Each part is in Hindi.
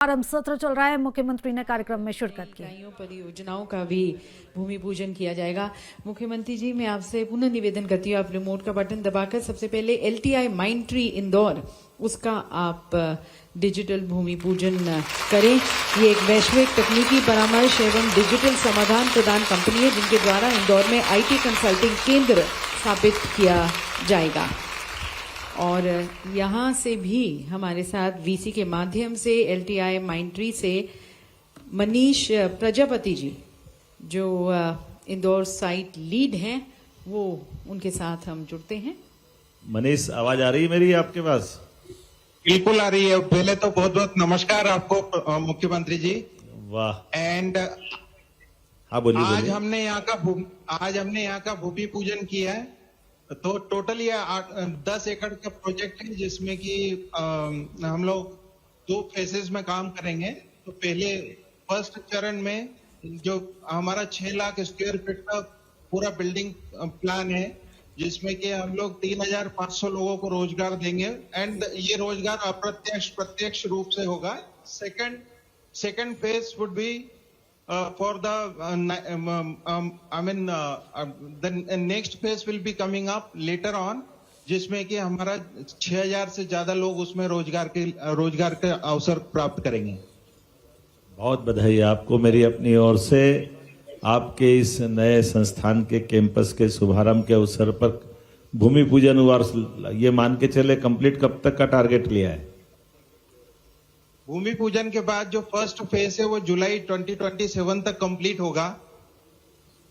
आरंभ सत्र चल रहा है। मुख्यमंत्री ने कार्यक्रम में शिरकत की। परियोजनाओं का भी भूमि पूजन किया जाएगा। मुख्यमंत्री जी, मैं आपसे पुनः निवेदन करती हूँ, आप रिमोट का बटन दबाकर सबसे पहले LTI माइंडट्री इंदौर उसका आप डिजिटल भूमि पूजन करें। ये एक वैश्विक तकनीकी परामर्श एवं डिजिटल समाधान प्रदान कंपनी है जिनके द्वारा इंदौर में IT कंसल्टिंग केंद्र स्थापित किया जाएगा। और यहाँ से भी हमारे साथ VC के माध्यम से LTI माइंडट्री से मनीष प्रजापति जी जो इंदौर साइट लीड हैं, वो उनके साथ हम जुड़ते हैं। मनीष, आवाज आ रही है मेरी आपके पास? बिल्कुल आ रही है। पहले तो बहुत बहुत नमस्कार आपको मुख्यमंत्री जी। वाह। एंड हाँ बोलिए। आज हमने यहाँ का भूमि पूजन किया है। तो टोटल ये 10 एकड़ का प्रोजेक्ट है जिसमें कि हम लोग 2 फेजेस में काम करेंगे। तो पहले फर्स्ट चरण में जो हमारा 6 लाख स्क्वायर फीट का पूरा बिल्डिंग प्लान है जिसमें कि हम लोग 3,500 लोगों को रोजगार देंगे एंड ये रोजगार अप्रत्यक्ष प्रत्यक्ष रूप से होगा। Second phase would be for the the next phase will be coming up later on जिसमें कि हमारा 6,000 से ज्यादा लोग उसमें रोजगार के अवसर प्राप्त करेंगे। बहुत बधाई आपको मेरी अपनी ओर से। आपके इस नए संस्थान के कैंपस के शुभारंभ के अवसर पर भूमि पूजन हुआ। ये मान के चले कंप्लीट कब तक का टारगेट लिया है? भूमि पूजन के बाद जो फर्स्ट फेज है वो जुलाई 2027 तक कंप्लीट होगा।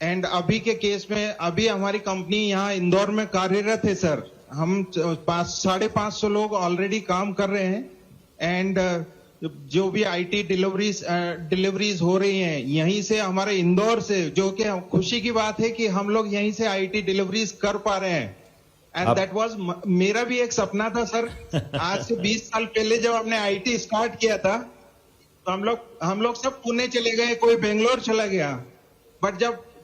एंड अभी के केस में अभी हमारी कंपनी यहाँ इंदौर में कार्यरत है सर। हम 550 लोग ऑलरेडी काम कर रहे हैं एंड जो भी IT डिलीवरीज हो रही हैं यहीं से हमारे इंदौर से, जो कि खुशी की बात है कि हम लोग यहीं से IT डिलीवरीज कर पा रहे हैं। एंड दैट वाज मेरा भी एक सपना था सर। आज से 20 साल पहले जब हमने IT स्टार्ट किया था तो हम लोग सब पुणे चले गए, कोई बेंगलोर चला गया। बट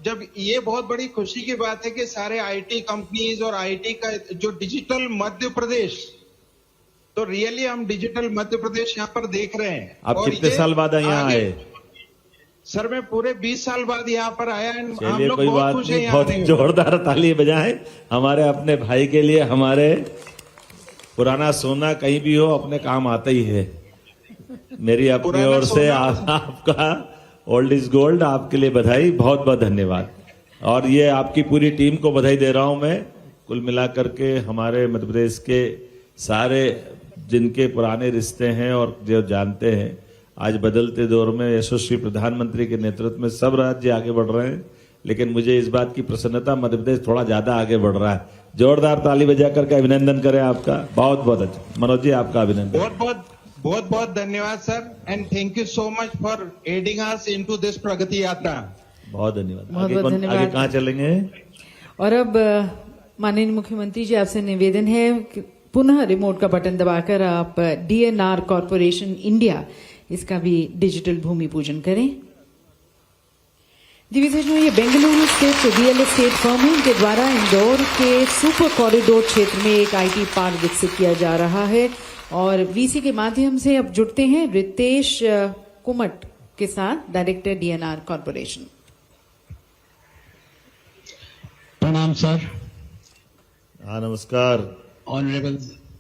जब ये बहुत बड़ी खुशी की बात है कि सारे IT कंपनीज और IT का जो डिजिटल मध्य प्रदेश, तो रियली हम डिजिटल मध्य प्रदेश यहाँ पर देख रहे हैं। आप कितने साल बाद यहाँ आए? सर मैं पूरे 20 साल बाद यहाँ पर आया। हम चलिए लोग कोई बात खुश नहीं, हैं। बहुत जोरदार ताली बजाएं हमारे अपने भाई के लिए। हमारे पुराना सोना कहीं भी हो अपने काम आता ही है। मेरी अपनी ओर से आपका ओल्ड इज गोल्ड, आपके लिए बधाई, बहुत बहुत धन्यवाद। और ये आपकी पूरी टीम को बधाई दे रहा हूं मैं। कुल मिलाकर के हमारे मध्य प्रदेश के सारे जिनके पुराने रिश्ते हैं और जो जानते हैं, आज बदलते दौर में यशस्वी प्रधानमंत्री के नेतृत्व में सब राज्य आगे बढ़ रहे हैं, लेकिन मुझे इस बात की प्रसन्नता मध्य प्रदेश थोड़ा ज्यादा आगे बढ़ रहा है। जोरदार ताली बजा करके अभिनंदन करें आपका। बहुत बहुत अच्छा मनोज जी, आपका अभिनंदन। बहुत बहुत धन्यवाद sir and thank you so much for adding us into this Pragati Yatra. बहुत धन्यवाद। बहुत धन्यवाद। आगे कहाँ चलेंगे? और अब माननीय मुख्यमंत्री जी, आपसे निवेदन है कि पुनः रिमोट का बटन दबाकर आप DNR कॉर्पोरेशन इंडिया इसका भी डिजिटल भूमि पूजन करें। दिव्य ये बेंगलुरु स्थित रियल एस्टेट फर्म है, इनके द्वारा इंदौर के सुपर कॉरिडोर क्षेत्र में एक IT पार्क विकसित किया जा रहा है। और VC के माध्यम से अब जुड़ते हैं रितेश कुमट के साथ, डायरेक्टर DNR कॉर्पोरेशन। प्रणाम सर। हाँ नमस्कार।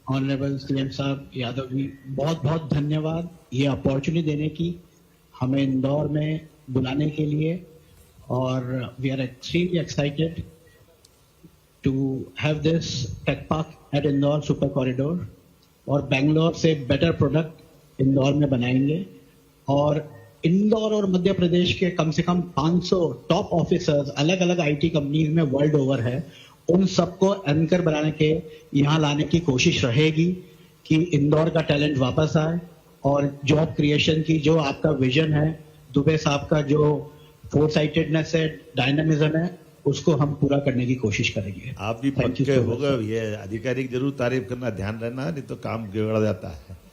ऑनरेबल CM साहब यादव जी, बहुत बहुत धन्यवाद ये अपॉर्चुनिटी देने की, हमें इंदौर में बुलाने के लिए। और we are extremely excited to have this tech park at Indore super corridor. और बेंगलोर से बेटर प्रोडक्ट इंदौर में बनाएंगे। और इंदौर और मध्य प्रदेश के कम से कम 500 टॉप ऑफिसर्स अलग अलग IT कंपनीज में वर्ल्ड ओवर है, उन सबको एंकर बनाने के यहाँ लाने की कोशिश रहेगी कि इंदौर का टैलेंट वापस आए। और जॉब क्रिएशन की जो आपका विजन है, दुबे साहब का जो फोरसाइटेडनेस है, डायनामिज्म है, उसको हम पूरा करने की कोशिश करेंगे। आप भी पक्के हो गए। ये आधिकारिक जरूर तारीफ करना, ध्यान रहना, नहीं तो काम बिगड़ जाता है।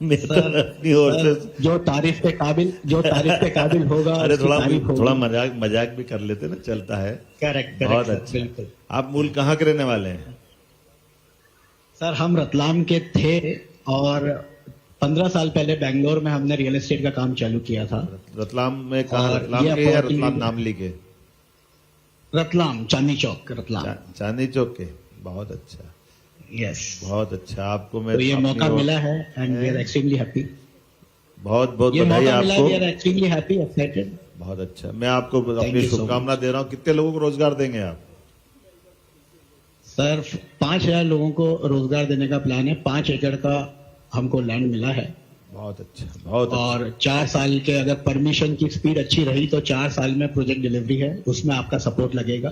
अपनी ओर से जो तारीफ के काबिल होगा। अरे थोड़ा मजाक भी कर लेते ना, चलता है। करेक्ट, बहुत अच्छा। बिल्कुल। आप मूल कहाँ के रहने वाले हैं? सर हम रतलाम के थे और 15 साल पहले बेंगलोर में हमने रियल एस्टेट का काम चालू किया था। रतलाम में कहा? और रतलाम ये के या opportunity- रतलाम नामली के? रतलाम, चांदनी चौक, रतलाम। चांदनी चौक के। बहुत अच्छा, यस। बहुत अच्छा। आपको तो मैं ये अपनी मौका ओर- मिला है and we are extremely happy. बहुत बहुत ये बधाई मौका मिला, आपको। We are extremely happy, excited. बहुत अच्छा। मैं आपको अपनी you so शुभकामना दे रहा हूँ। कितने लोगों को रोजगार देंगे आप? सर 5,000 लोगों को रोजगार देने का प्लान है। 5 एकड़ का हमको लैंड मिला है बहुत अच्छा, बहुत अच्छा। और 4 साल के अगर परमिशन की स्पीड अच्छी रही तो 4 साल में प्रोजेक्ट डिलीवरी है। उसमें आपका सपोर्ट लगेगा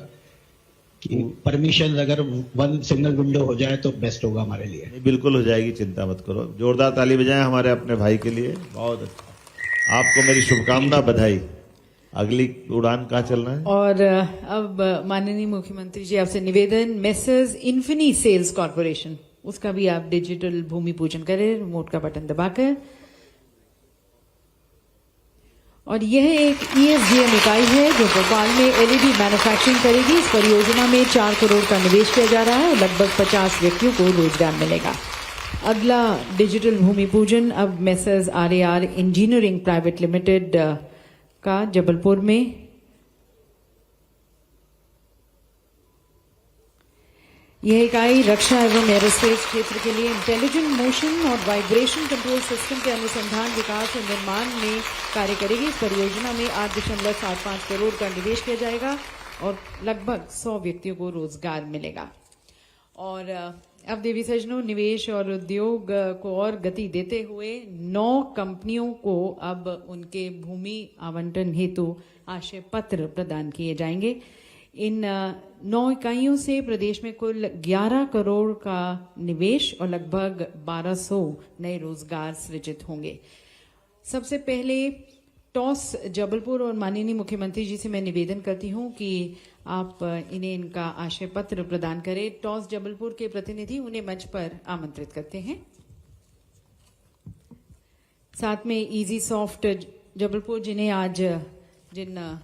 कि परमिशन अगर 1 सिंगल विंडो हो जाए तो बेस्ट होगा हमारे लिए। नहीं, बिल्कुल हो जाएगी, चिंता मत करो। जोरदार ताली बजाएं हमारे अपने भाई के लिए। बहुत अच्छा। आपको मेरी शुभकामना, बधाई। अगली उड़ान कहाँ चलना है? और अब माननीय मुख्यमंत्री जी आपसे निवेदन, मेसर्स इन्फिनी सेल्स कॉर्पोरेशन, उसका भी आप डिजिटल भूमि पूजन करें रिमोट का बटन दबाकर। और यह एक ESDM इकाई है जो भोपाल में LED मैन्युफैक्चरिंग करेगी। इस परियोजना में 4 करोड़ का निवेश किया जा रहा है और लगभग 50 व्यक्तियों को रोजगार मिलेगा। अगला डिजिटल भूमि पूजन अब messrs RAR engineering private limited का जबलपुर में। यह इकाई रक्षा एवं एरोस्पेस क्षेत्र के लिए इंटेलिजेंट मोशन और वाइब्रेशन कंट्रोल सिस्टम के अनुसंधान, विकास और निर्माण में कार्य करेगी। इस परियोजना में 8.75 करोड़ का निवेश किया जाएगा और लगभग 100 व्यक्तियों को रोजगार मिलेगा। और अब देवी सज्जनों, निवेश और उद्योग को और गति देते हुए 9 कंपनियों को अब उनके भूमि आवंटन हेतु आशय पत्र प्रदान किए जाएंगे। इन 9 इकाइयों से प्रदेश में कुल 11 करोड़ का निवेश और लगभग 1200 नए रोजगार सृजित होंगे। सबसे पहले टॉस जबलपुर और माननीय मुख्यमंत्री जी से मैं निवेदन करती हूं कि आप इन्हें इनका आशय पत्र प्रदान करें। टॉस जबलपुर के प्रतिनिधि उन्हें मंच पर आमंत्रित करते हैं। साथ में इजी सॉफ्ट जबलपुर, जिन्हें आज जिन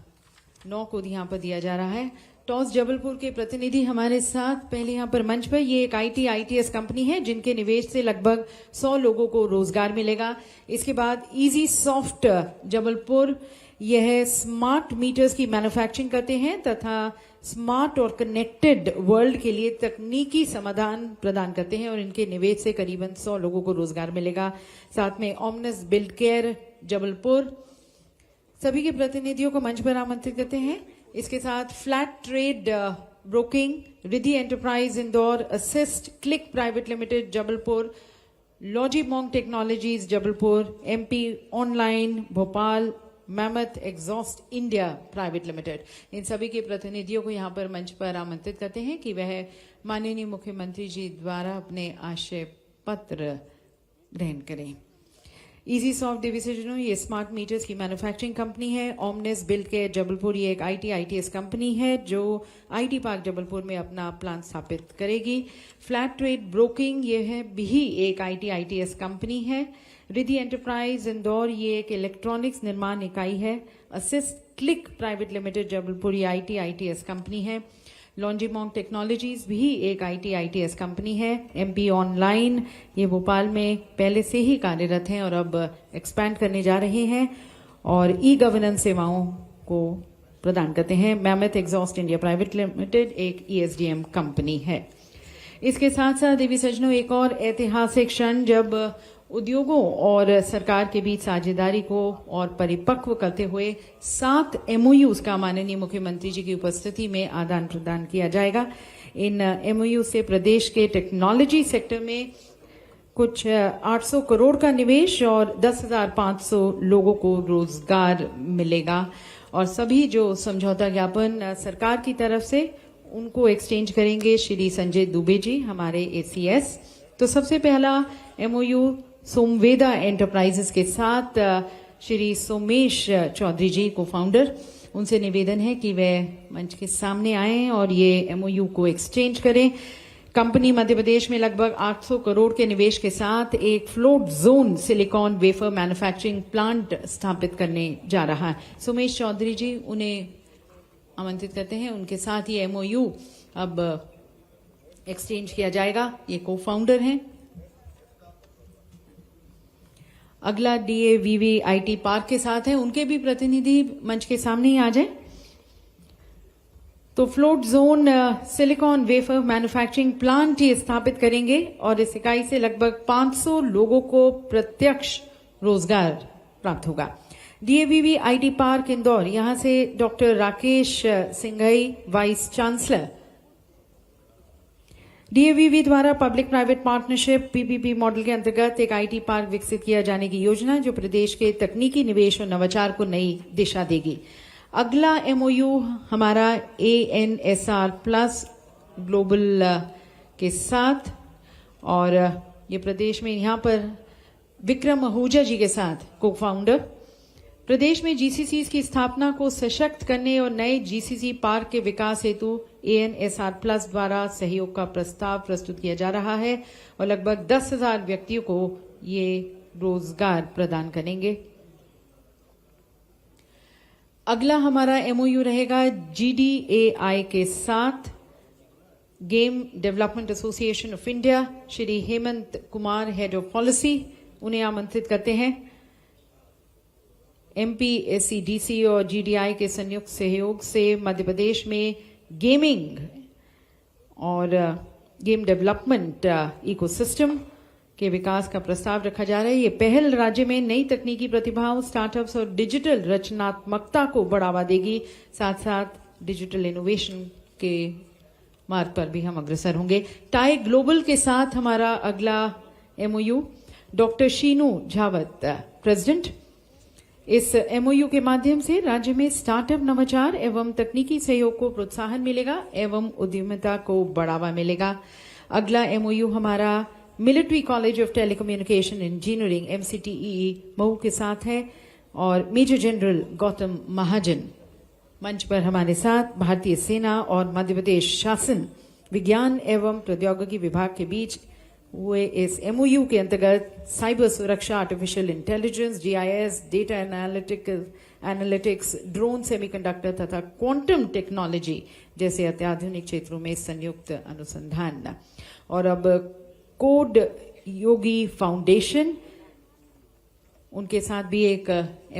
9 को यहाँ पर दिया जा रहा है। टॉस जबलपुर के प्रतिनिधि हमारे साथ पहले यहाँ पर मंच पर। ये एक ITS कंपनी है जिनके निवेश से लगभग 100 लोगों को रोजगार मिलेगा। इसके बाद इजी सॉफ्ट जबलपुर, यह स्मार्ट मीटर्स की मैन्युफैक्चरिंग करते हैं तथा स्मार्ट और कनेक्टेड वर्ल्ड के लिए तकनीकी समाधान प्रदान करते हैं और इनके निवेश से करीबन 100 लोगों को रोजगार मिलेगा। साथ में ओमनस बिल्ड केयर जबलपुर, सभी के प्रतिनिधियों को मंच पर आमंत्रित करते हैं। इसके साथ flat trade broking, Riddhi enterprise Indore, assist click private limited Jabalpur, लॉजीमोंग technologies Jabalpur, MP online Bhopal, mammoth exhaust India private limited, इन सभी के प्रतिनिधियों को यहाँ पर मंच पर आमंत्रित करते हैं कि वह माननीय मुख्यमंत्री जी द्वारा अपने आशय पत्र ग्रहण करें। इजी सॉफ्ट डिविजन, ये स्मार्ट मीटर्स की मैन्युफैक्चरिंग कंपनी है। ओमनेस बिल्ड केयर जबलपुर, ये एक ITS कंपनी है जो IT पार्क जबलपुर में अपना प्लांट स्थापित करेगी। फ्लैट ट्रेड ब्रोकिंग, ये है भी एक ITS कंपनी है। रिद्धि एंटरप्राइज इंदौर, ये एक इलेक्ट्रॉनिक्स निर्माण इकाई है। Assist click private limited Jabalpur, ये ITS कंपनी है। लॉन्जीमोंग टेक्नोलॉजीज भी एक ITS कंपनी है। MP ऑनलाइन, ये भोपाल में पहले से ही कार्यरत हैं और अब एक्सपैंड करने जा रहे हैं और ई-गवर्नेंस सेवाओं को प्रदान करते हैं। Mammoth exhaust India private limited एक ESDM कंपनी है। इसके साथ साथ देवी सज्जनों, एक और ऐतिहासिक क्षण जब उद्योगों और सरकार के बीच साझेदारी को और परिपक्व करते हुए 7 MOUs का माननीय मुख्यमंत्री जी की उपस्थिति में आदान प्रदान किया जाएगा। इन MOU से प्रदेश के टेक्नोलॉजी सेक्टर में कुछ 800 करोड़ का निवेश और 10,500 लोगों को रोजगार मिलेगा और सभी जो समझौता ज्ञापन सरकार की तरफ से उनको एक्सचेंज करेंगे श्री संजय दुबे जी, हमारे ACS। तो सबसे पहला MOU सोमवेदा एंटरप्राइजेस के साथ श्री सोमेश चौधरी जी को फाउंडर, उनसे निवेदन है कि वे मंच के सामने आएं और ये MOU को एक्सचेंज करें। कंपनी मध्य प्रदेश में लगभग 800 करोड़ के निवेश के साथ एक float zone silicon wafer manufacturing plant स्थापित करने जा रहा है। सोमेश चौधरी जी, उन्हें आमंत्रित करते हैं। उनके साथ ये MOU अब एक्सचेंज किया जाएगा। ये को फाउंडर हैं। अगला DAVV IT पार्क के साथ है, उनके भी प्रतिनिधि मंच के सामने ही आ जाए। तो float zone silicon wafer manufacturing plant ये स्थापित करेंगे और इस इकाई से लगभग 500 लोगों को प्रत्यक्ष रोजगार प्राप्त होगा। DAVV IT पार्क इंदौर, यहां से doctor Rakesh Singhai, vice chancellor. DAVV द्वारा public private partnership PPP model के अंतर्गत एक IT पार्क विकसित किया जाने की योजना जो प्रदेश के तकनीकी निवेश और नवाचार को नई दिशा देगी। अगला MOU हमारा ANSR प्लस ग्लोबल के साथ, और ये प्रदेश में यहां पर विक्रम आहूजा जी के साथ को फाउंडर। प्रदेश में GCCs की स्थापना को सशक्त करने और नए GCC पार्क के विकास हेतु ANSR प्लस द्वारा सहयोग का प्रस्ताव प्रस्तुत किया जा रहा है और लगभग 10,000 व्यक्तियों को ये रोजगार प्रदान करेंगे। अगला हमारा MOU रहेगा GDAI के साथ, game development association of India. Shri Hemant Kumar, head of policy, उन्हें आमंत्रित करते हैं। MPSCDC और GDI के संयुक्त सहयोग से मध्य प्रदेश में गेमिंग और गेम डेवलपमेंट इकोसिस्टम के विकास का प्रस्ताव रखा जा रहा है। ये पहल राज्य में नई तकनीकी प्रतिभाओं, स्टार्टअप्स और डिजिटल रचनात्मकता को बढ़ावा देगी। साथ साथ डिजिटल इनोवेशन के मार्ग पर भी हम अग्रसर होंगे। टाई ग्लोबल के साथ हमारा अगला MOU, डॉक्टर शीनू झावत, प्रेसिडेंट। इस MOU के माध्यम से राज्य में स्टार्टअप, नवाचार एवं तकनीकी सहयोग को प्रोत्साहन मिलेगा एवं उद्यमिता को बढ़ावा मिलेगा। अगला MOU हमारा military college of telecommunication engineering MCTEE Mau के साथ है और मेजर जनरल गौतम महाजन मंच पर हमारे साथ। भारतीय सेना और मध्य प्रदेश शासन विज्ञान एवं प्रौद्योगिकी विभाग के बीच हुए इस MOU के अंतर्गत साइबर सुरक्षा, artificial intelligence, GIS, data analytics, drone, semiconductor तथा क्वांटम टेक्नोलॉजी जैसे अत्याधुनिक क्षेत्रों में संयुक्त अनुसंधान। और अब कोड योगी फाउंडेशन, उनके साथ भी एक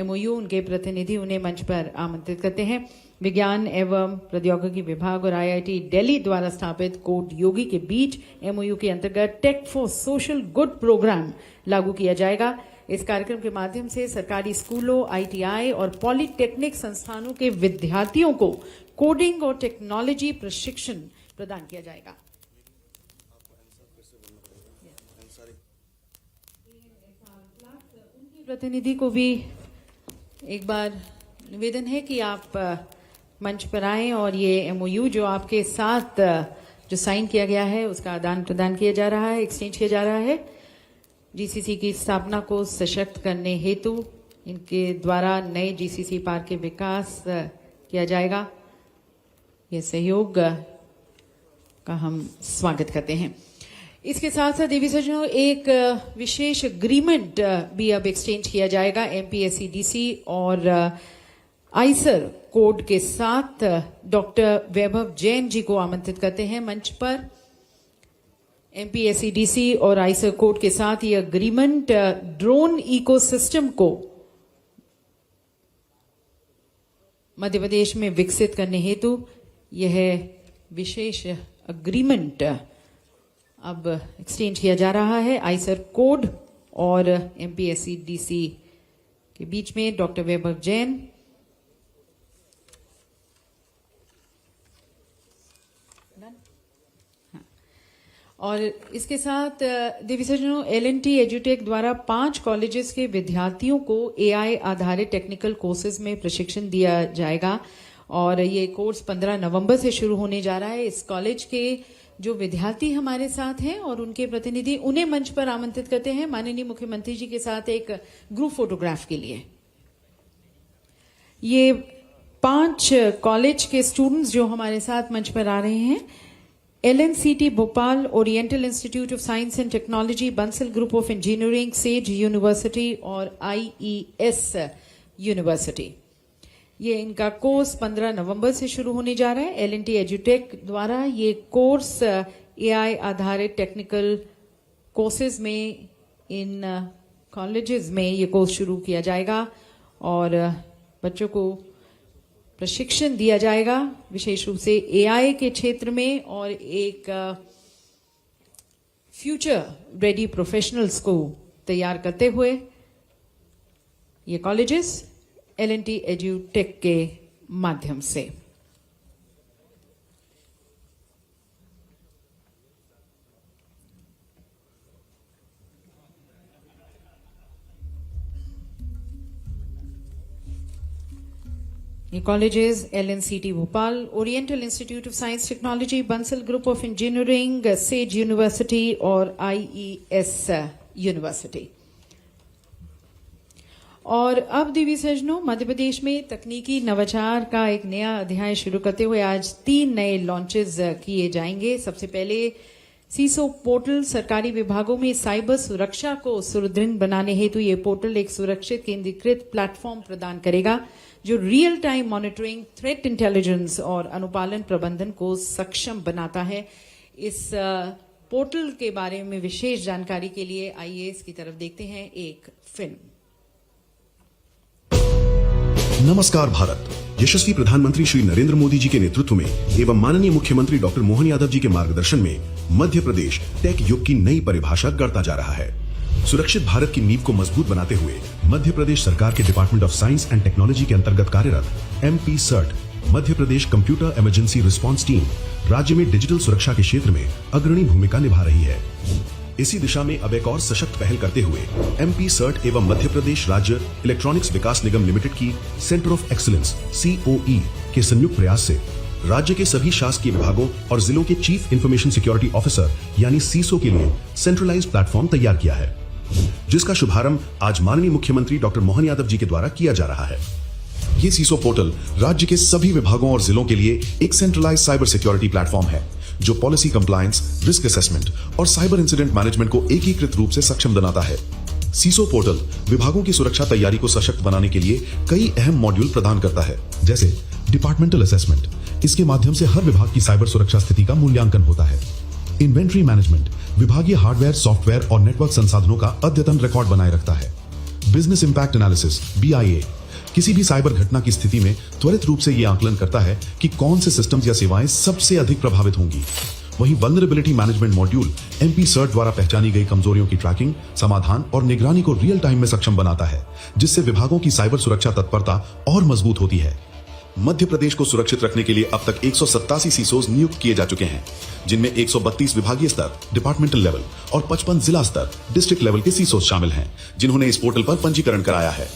MOU, उनके प्रतिनिधि उन्हें मंच पर आमंत्रित करते हैं। विज्ञान एवं प्रौद्योगिकी विभाग और IIT दिल्ली द्वारा स्थापित कोड योगी के बीच MOU के अंतर्गत tech for social good program लागू किया जाएगा। इस कार्यक्रम के माध्यम से सरकारी स्कूलों, ITI और पॉलिटेक्निक संस्थानों के विद्यार्थियों को कोडिंग और टेक्नोलॉजी प्रशिक्षण प्रदान किया जाएगा। प्रतिनिधि को भी एक बार निवेदन है कि आप मंच पर आएं और ये MOU जो आपके साथ जो साइन किया गया है उसका आदान प्रदान किया जा रहा है, एक्सचेंज किया जा रहा है। GCC की स्थापना को सशक्त करने हेतु इनके द्वारा नए GCC पार्क के विकास किया जाएगा। ये सहयोग का हम स्वागत करते हैं। इसके साथ साथ देवी सज्जनों, एक विशेष एग्रीमेंट भी अब एक्सचेंज किया जाएगा MPSCDC और आइसर कोड के साथ। डॉक्टर वैभव जैन जी को आमंत्रित करते हैं मंच पर। MPSCDC और आइसर कोड के साथ ये एग्रीमेंट ड्रोन इकोसिस्टम को मध्य प्रदेश में विकसित करने हेतु यह विशेष एग्रीमेंट अब एक्सचेंज किया जा रहा है आइसर कोड और MPSCDC के बीच में। डॉक्टर वैभव जैन, और इसके साथ देवी सज्जनों, L&T एजुटेक द्वारा 5 कॉलेजेस के विद्यार्थियों को AI आधारित टेक्निकल कोर्सेज में प्रशिक्षण दिया जाएगा और ये कोर्स 15 नवंबर से शुरू होने जा रहा है। इस कॉलेज के जो विद्यार्थी हमारे साथ हैं और उनके प्रतिनिधि, उन्हें मंच पर आमंत्रित करते हैं माननीय मुख्यमंत्री जी के साथ एक ग्रुप फोटोग्राफ के लिए। ये 5 कॉलेज के स्टूडेंट्स जो हमारे साथ मंच पर आ रहे हैं, LNCT Bhopal, oriental institute of science and technology, Bansal group of engineering, says university और IES यूनिवर्सिटी। ये इनका कोर्स 15 नवंबर से शुरू होने जा रहा है। L&T एजुटेक द्वारा ये कोर्स AI आधारित टेक्निकल कोर्सेज में इन कॉलेजेस में ये कोर्स शुरू किया जाएगा और बच्चों को प्रशिक्षण दिया जाएगा विशेष रूप से एआई के क्षेत्र में और एक फ्यूचर रेडी प्रोफेशनल्स को तैयार करते हुए ये कॉलेजेस L&T एड्यूटेक के माध्यम से। ये colleges LNCT Bhopal, oriental institute of science technology, Bansal group of engineering, says university और IES यूनिवर्सिटी। और अब देवी सज्जनों, मध्य प्रदेश में तकनीकी नवाचार का एक नया अध्याय शुरू करते हुए आज 3 नए लॉन्चेस किए जाएंगे। सबसे पहले सीसो पोर्टल सरकारी विभागों में साइबर सुरक्षा को सुदृढ़ बनाने हेतु ये पोर्टल एक सुरक्षित केंद्रीकृत प्लेटफॉर्म प्रदान करेगा जो real time monitoring, threat intelligence और अनुपालन प्रबंधन को सक्षम बनाता है। इस पोर्टल के बारे में विशेष जानकारी के लिए आइए इसकी तरफ देखते हैं एक फिल्म। नमस्कार भारत। यशस्वी प्रधानमंत्री श्री नरेंद्र मोदी जी के नेतृत्व में एवं माननीय मुख्यमंत्री डॉक्टर मोहन यादव जी के मार्गदर्शन में मध्य प्रदेश टेक युग की नई परिभाषा गढ़ता जा रहा है। सुरक्षित भारत की नींव को मजबूत बनाते हुए मध्य प्रदेश सरकार के department of science and technology के अंतर्गत कार्यरत MP CERT Madhya Pradesh computer emergency response team राज्य में डिजिटल सुरक्षा के क्षेत्र में अग्रणी भूमिका निभा रही है। इसी दिशा में अब एक और सशक्त पहल करते हुए MP CERT एवं मध्य प्रदेश राज्य इलेक्ट्रॉनिक्स विकास निगम लिमिटेड की सेंटर ऑफ एक्सीलेंस COE के संयुक्त प्रयास से राज्य के सभी शासकीय विभागों और जिलों के चीफ इंफॉर्मेशन सिक्योरिटी ऑफिसर यानी CISO के लिए सेंट्रलाइज्ड प्लेटफॉर्म तैयार किया है, जिसका शुभारंभ आज माननीय मुख्यमंत्री डॉक्टर मोहन यादव जी के द्वारा किया जा रहा है। ये CISO पोर्टल राज्य के सभी विभागों और जिलों के लिए एक सेंट्रलाइज्ड साइबर सिक्योरिटी प्लेटफॉर्म है जो पॉलिसी कंप्लायंस, रिस्क असेसमेंट और साइबर इंसिडेंट मैनेजमेंट को एकीकृत रूप से सक्षम बनाता है। CISO पोर्टल विभागों की सुरक्षा तैयारी को सशक्त बनाने के लिए कई अहम मॉड्यूल प्रदान करता है, जैसे डिपार्टमेंटल असेसमेंट। इसके माध्यम से हर विभाग की साइबर सुरक्षा स्थिति का मूल्यांकन होता है। इन्वेंट्री मैनेजमेंट विभागीय हार्डवेयर, सॉफ्टवेयर और नेटवर्क संसाधनों का अद्यतन रिकॉर्ड बनाए रखता है। बिजनेस इंपैक्ट एनालिसिस BIA किसी भी साइबर घटना की स्थिति में त्वरित रूप से यह आकलन करता है कि कौन से सिस्टम्स या सेवाएं सबसे अधिक प्रभावित होंगी। वहीं vulnerability management module MP CERT द्वारा पहचानी गई कमजोरियों की ट्रैकिंग, समाधान और निगरानी को रियल टाइम में सक्षम बनाता है, जिससे विभागों की साइबर सुरक्षा तत्परता और मजबूत होती है। मध्य प्रदेश को सुरक्षित रखने के लिए अब तक 187 CISOs नियुक्त किए जा चुके हैं, जिनमें 132 विभागीय स्तर डिपार्टमेंटल लेवल और 55 जिला स्तर डिस्ट्रिक्ट लेवल के CISOs शामिल हैं, जिन्होंने इस पोर्टल पर पंजीकरण कराया है।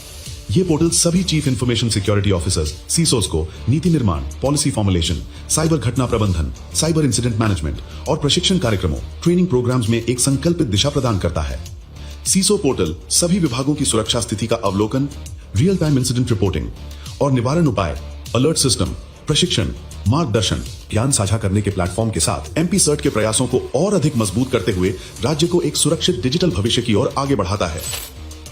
ये पोर्टल सभी chief information security officers CISOs को नीति निर्माण, पॉलिसी फॉर्मुलेशन, साइबर घटना प्रबंधन, साइबर इंसिडेंट मैनेजमेंट और प्रशिक्षण कार्यक्रमों, ट्रेनिंग प्रोग्राम्स में एक संकल्पित दिशा प्रदान करता है। CISO पोर्टल सभी विभागों की सुरक्षा स्थिति का अवलोकन, रियल टाइम इंसिडेंट रिपोर्टिंग और निवारण उपाय, अलर्ट सिस्टम, प्रशिक्षण, मार्गदर्शन, ज्ञान साझा करने के प्लेटफॉर्म के साथ MP CERT के प्रयासों को और अधिक मजबूत करते हुए राज्य को एक सुरक्षित डिजिटल भविष्य की ओर आगे बढ़ाता है।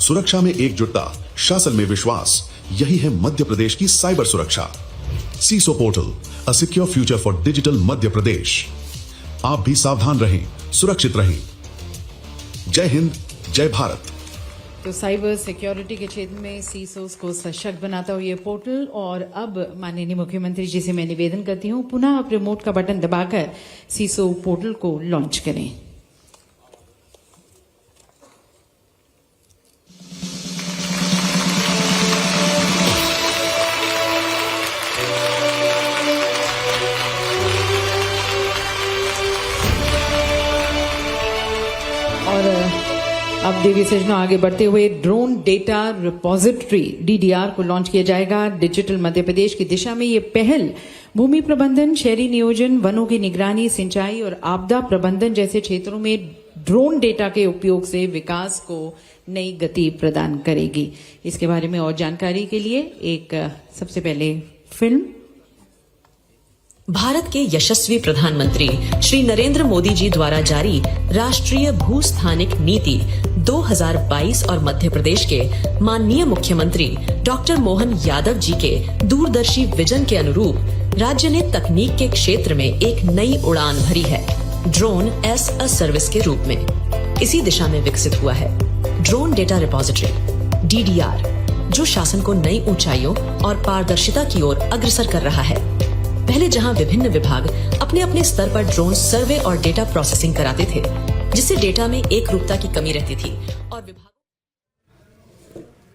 सुरक्षा में एकजुटता, शासन में विश्वास, यही है मध्य प्रदेश की साइबर सुरक्षा। CISO portal, a secure future for digital Madhya Pradesh. आप भी सावधान रहें, सुरक्षित रहें। जय हिंद, जय भारत। तो साइबर सिक्योरिटी के क्षेत्र में CISOs को सशक्त बनाता हुआ ये पोर्टल। और अब माननीय मुख्यमंत्री जी से मैं निवेदन करती हूँ, पुनः आप रिमोट का बटन दबाकर CISO पोर्टल को लॉन्च करें। अब देवी सज्जनों, आगे बढ़ते हुए ड्रोन डेटा रिपोजिटरी DDR को लॉन्च किया जाएगा। डिजिटल मध्य प्रदेश की दिशा में ये पहल भूमि प्रबंधन, शहरी नियोजन, वनों की निगरानी, सिंचाई और आपदा प्रबंधन जैसे क्षेत्रों में ड्रोन डेटा के उपयोग से विकास को नई गति प्रदान करेगी। इसके बारे में और जानकारी के लिए एक सबसे पहले फिल्म। भारत के यशस्वी प्रधानमंत्री श्री नरेंद्र मोदी जी द्वारा जारी राष्ट्रीय भूस्थानिक नीति 2022 और मध्य प्रदेश के माननीय मुख्यमंत्री डॉक्टर मोहन यादव जी के दूरदर्शी विजन के अनुरूप राज्य ने तकनीक के क्षेत्र में एक नई उड़ान भरी है, ड्रोन एज अ सर्विस के रूप में। इसी दिशा में विकसित हुआ है। ड्रोन डेटा रिपॉजिटरी DDR, जो शासन को नई ऊंचाइयों और पारदर्शिता की ओर अग्रसर कर रहा है। पहले जहां विभिन्न विभाग अपने अपने स्तर पर ड्रोन सर्वे और डेटा प्रोसेसिंग कराते थे, जिससे डेटा में एक रूपता की कमी रहती थी और विभाग